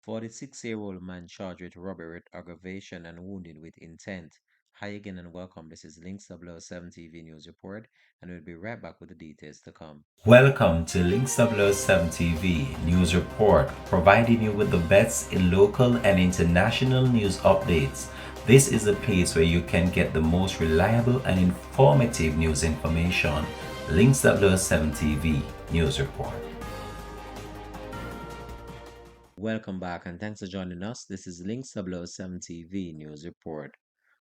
46-year-old man charged with robbery, aggravation, and wounding with intent. Hi again and welcome. This is Links 007 TV News Report, and we'll be right back with the details to come. Welcome to Links 007 TV News Report, providing you with the best in local and international news updates. This is a place where you can get the most reliable and informative news information. Links 007 TV News Report. Welcome back and thanks for joining us. This is Links 007 TV News Report.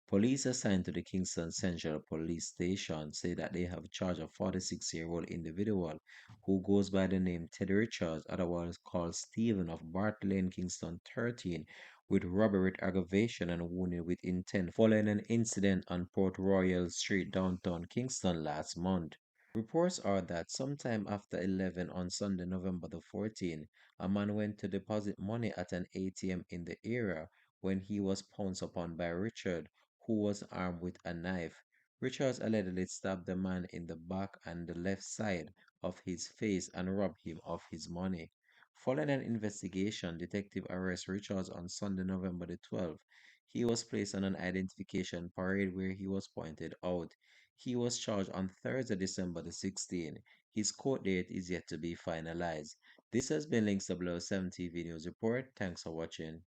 Police assigned to the Kingston Central Police Station say that they have charged a 46-year-old individual who goes by the name Teddy Richards, otherwise called Stephen of Bart Lane, Kingston 13, with robbery, aggravation, and wounding with intent following an incident on Port Royal Street, downtown Kingston last month. Reports are that sometime after 11 on Sunday, November the 14th, a man went to deposit money at an ATM in the area when he was pounced upon by Richard, who was armed with a knife. Richards allegedly stabbed the man in the back and the left side of his face and robbed him of his money. Following an investigation, detective arrested Richards on Sunday, November the 12th. He was placed on an identification parade where he was pointed out. He was charged on Thursday, December the 16th. His court date is yet to be finalized. This has been Links 007 TV News Report. Thanks for watching.